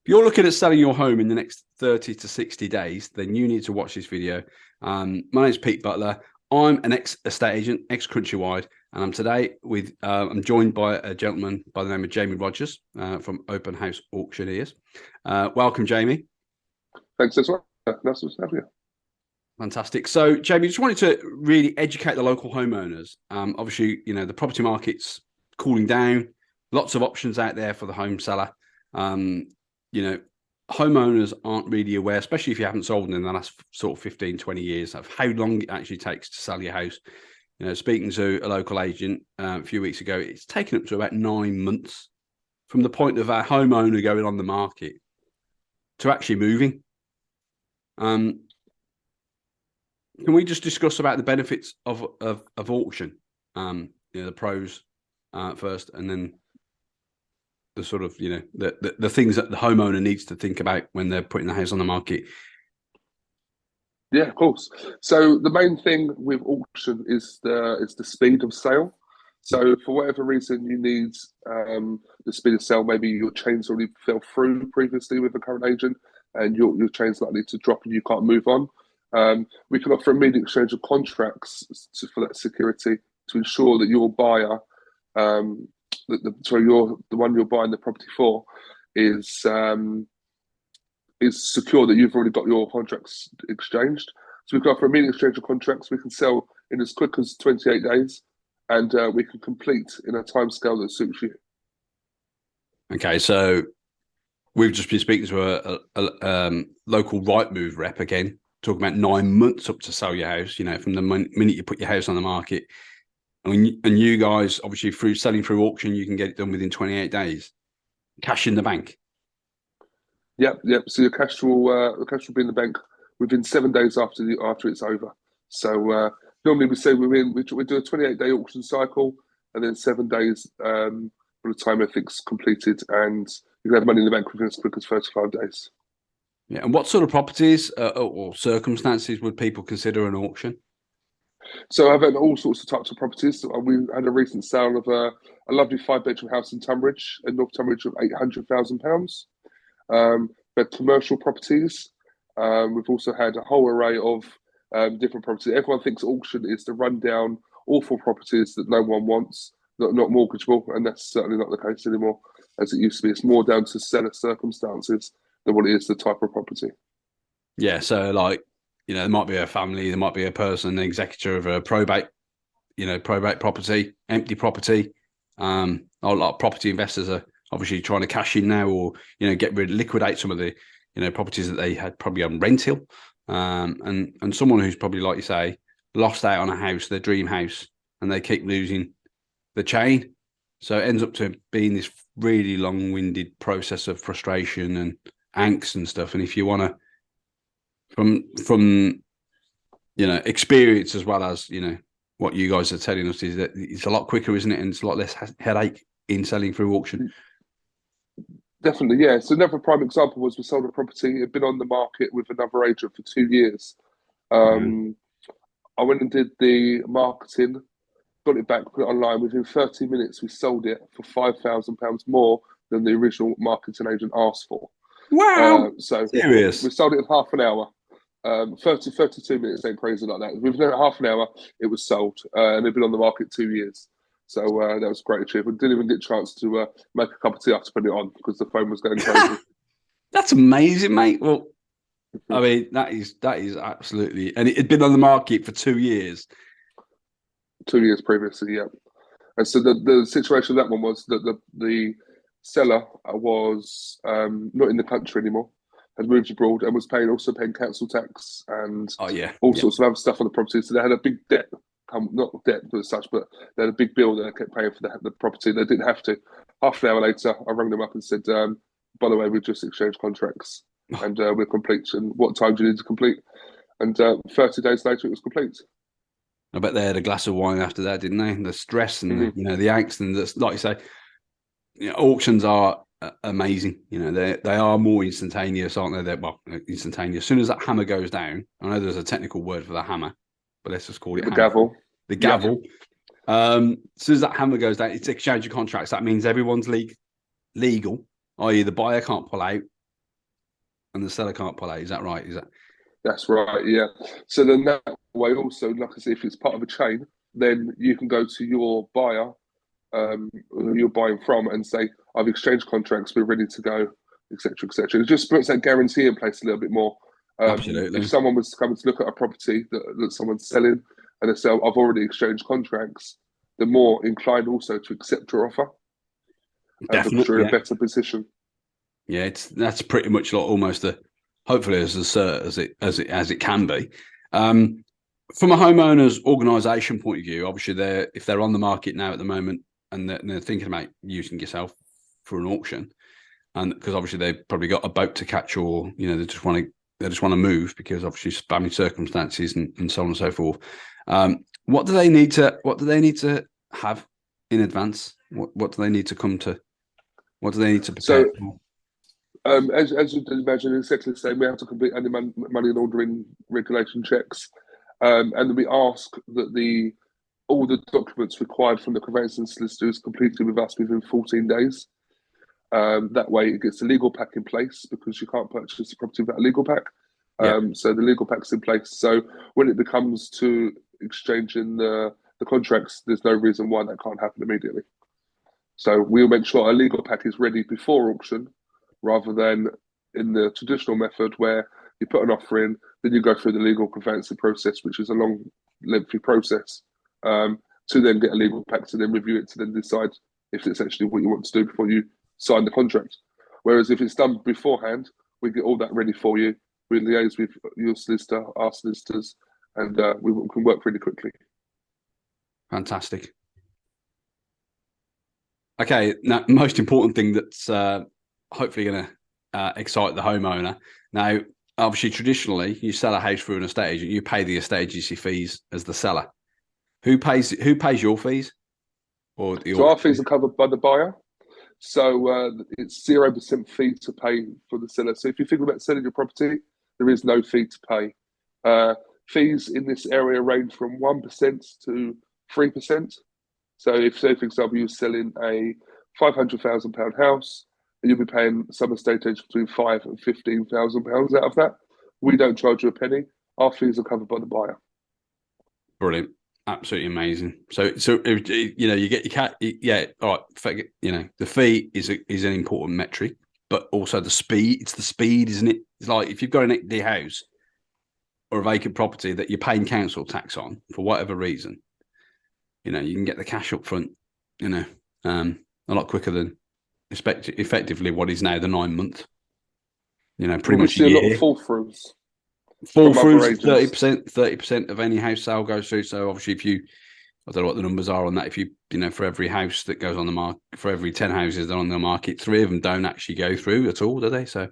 If you're looking at selling your home in the next 30 to 60 days, then you need to watch this video. My name's Pete Butler. I'm an ex-estate agent, ex-Countrywide, and I'm joined by a gentleman by the name of Jamie Rogers from Open House Auctioneers. Welcome, Jamie. Thanks as well. Nice to have you. Fantastic. So, Jamie, just wanted to really educate the local homeowners. Obviously, the property market's cooling down. Lots of options out there for the home seller. Homeowners aren't really aware, especially if you haven't sold in the last sort of 15, 20 years, of how long it actually takes to sell your house. Speaking to a local agent a few weeks ago, it's taken up to about 9 months from the point of our homeowner going on the market to actually moving. Can we just discuss about the benefits of auction? The pros first, and then the sort of the things that the homeowner needs to think about when they're putting the house on the market. Yeah, of course. So the main thing with auction is the speed of sale. So for whatever reason you need the speed of sale, maybe your chain's already fell through previously with the current agent, and your chain's likely to drop and you can't move on. We can offer immediate exchange of contracts for that security to ensure that your buyer, the one you're buying the property for, is secure that you've already got your contracts exchanged. So we can offer immediate exchange of contracts. We can sell in as quick as 28 days, and we can complete in a timescale that suits you. Okay, so we've just been speaking to a local Rightmove rep again, talking about 9 months up to sell your house, from the minute you put your house on the market. And you guys, obviously, selling through auction, you can get it done within 28 days. Cash in the bank. Yep. So your cash will be in the bank within 7 days after it's over. So normally we say we do a 28-day auction cycle, and then 7 days from the time everything's completed, and you can have money in the bank within as quick as 35 days. Yeah, and what sort of properties or circumstances would people consider an auction? So I've had all sorts of types of properties. We had a recent sale of a lovely 5-bedroom house in Tunbridge, in North Tunbridge, of £800,000. But commercial properties. We've also had a whole array of different properties. Everyone thinks auction is the rundown, awful properties that no one wants, not mortgageable, and that's certainly not the case anymore, as it used to be. It's more down to seller circumstances than what it is the type of property. Yeah, so there might be a family, there might be a person, the executor of a probate property, empty property. A lot of property investors are obviously trying to cash in now, or liquidate some of the properties that they had probably on rental, and someone who's probably, like you say, lost out on a house, their dream house, and they keep losing the chain, so it ends up to being this really long-winded process of frustration and angst and stuff. And if you want to, from experience, as well as what you guys are telling us, is that it's a lot quicker, isn't it? And it's a lot less headache in selling through auction. Definitely, yeah. So another prime example was we sold a property. It had been on the market with another agent for 2 years. I went and did the marketing, got it back, put it online. Within 30 minutes, we sold it for £5,000 more than the original marketing agent asked for. Wow. So Serious? we sold it in half an hour. 32 minutes ain't crazy like that. Within half an hour, it was sold, and it'd been on the market 2 years. So that was a great achievement. Didn't even get a chance to make a cup of tea after putting it on because the phone was going crazy. That's amazing, mate. Well, I mean, that is absolutely, and it had been on the market for 2 years. 2 years previously, yeah. And so the situation of that one was that the seller was not in the country anymore, had moved abroad, and was also paying council tax and all sorts of other stuff on the property. So they had a big debt, not debt as such, but they had a big bill that they kept paying for the property. They didn't have to. Half an hour later, I rang them up and said, by the way, we've just exchanged contracts and we're complete. And what time do you need to complete? And 30 days later, it was complete. I bet they had a glass of wine after that, didn't they? The stress and the angst, and like you say, auctions are amazing. They are more instantaneous, aren't they? They're instantaneous. As soon as that hammer goes down, I know there's a technical word for the hammer, but let's just call it the gavel. The gavel. As soon as that hammer goes down, it's exchange of contracts. That means everyone's legal, i.e. the buyer can't pull out, and the seller can't pull out. Is that right? Is that That's right, yeah. So then that way also, like I say, if it's part of a chain, then you can go to your buyer, who you're buying from, and say, I've exchanged contracts, we're ready to go, etc., etc. It just puts that guarantee in place a little bit more. If absolutely? someone was coming to look at a property that someone's selling and they say, I've already exchanged contracts, they're more inclined also to accept your offer because Definitely, you're in a yeah. better position. Yeah, that's pretty much like almost the hopefully as cert as it can be. Um, from a homeowner's organisation point of view, obviously if they're on the market now at the moment and they're thinking about using yourself for an auction, and because obviously they've probably got a boat to catch, or they just want to move because obviously family circumstances and so on and so forth. What do they need to have in advance? What do they need to come to? What do they need to prepare So for? as you can imagine, exactly the same. We have to complete any money laundering regulation checks, and we ask that all the documents required from the conveyancing solicitor is completed with us within 14 days. That way, it gets a legal pack in place because you can't purchase a property without a legal pack. Yeah, So the legal pack's in place. So when it becomes to exchanging the contracts, there's no reason why that can't happen immediately. So we'll make sure our legal pack is ready before auction, rather than in the traditional method where you put an offer in, then you go through the legal conveyancing process, which is a long, lengthy process, to then get a legal pack, to then review it, to then decide if it's actually what you want to do before you sign the contract. Whereas if it's done beforehand, we get all that ready for you. We liaise with your solicitor, our solicitors, and we can work really quickly. fantastic. Okay, now most important thing that's hopefully going to excite the homeowner. Now, obviously, traditionally, you sell a house through an estate agent, you pay the estate agency fees as the seller. Who pays your fees or the So our auction fees fees? are covered by the buyer. So it's 0% fee to pay for the seller. So if you think about selling your property, there is no fee to pay. Fees in this area range from 1% to 3%. So if, say, for example, you're selling a £500,000 house, and you'll be paying some estate agents between £5,000 and £15,000 out of that, we don't charge you a penny. Our fees are covered by the buyer. Brilliant. Absolutely amazing. So if, you get your cat. Yeah, all right. The fee is an important metric, but also the speed. It's the speed, isn't it? It's like if you've got an empty house or a vacant property that you're paying council tax on for whatever reason, you can get the cash up front, a lot quicker than effectively what is now the 9 month, pretty Well, we much a see a lot of year. fall throughs Fall from other throughs, agents. 30% of any house sale goes through. So obviously, I don't know what the numbers are on that. If for every house that goes on the market, for every 10 houses that are on the market, 3 of them don't actually go through at all, do they? So,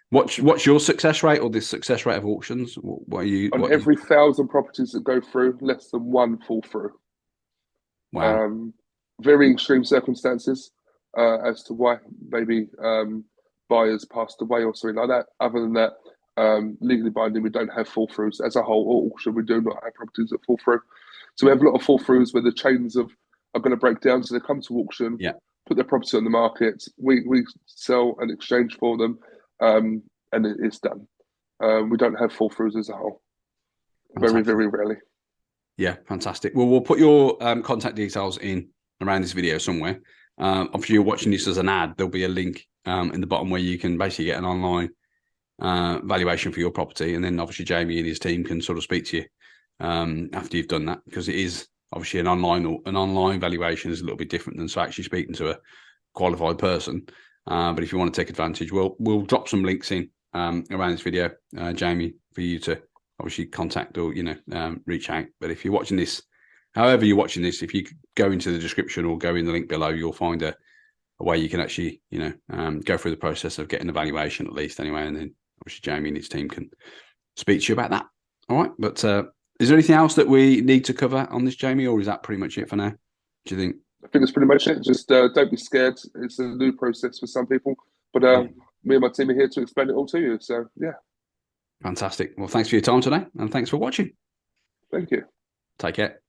what's your success rate or the success rate of auctions? What are you? On every 1,000 properties that go through, less than one fall through. Wow, Um, Very extreme circumstances as to why maybe buyers passed away or something like that. Other than that, legally binding, we don't have fall throughs as a whole auction. We do not have properties that fall through. So we have a lot of fall throughs where the chains are going to break down. So they come to auction, yeah, put their property on the market. We sell and exchange for them, and it's done. We don't have fall throughs as a whole. Very, fantastic. very rarely. Yeah, fantastic. Well, we'll put your contact details in around this video somewhere. Obviously, you're watching this as an ad. There'll be a link in the bottom where you can basically get an online valuation for your property, and then obviously Jamie and his team can sort of speak to you after you've done that, because it is obviously an online valuation is a little bit different than actually speaking to a qualified person. But if you want to take advantage, we'll drop some links in around this video, Jamie, for you to obviously contact or reach out. But if you're watching this, however you're watching this, if you go into the description or go in the link below, you'll find a way you can actually go through the process of getting a valuation at least anyway, and then obviously Jamie and his team can speak to you about that. All right, but is there anything else that we need to cover on this, Jamie, or is that pretty much it for now? Do you think? I think that's pretty much it. Just don't be scared. It's a new process for some people, but Yeah. me and my team are here to explain it all to you. So yeah, Fantastic. Well, thanks for your time today, and thanks for watching. thank you. Take care.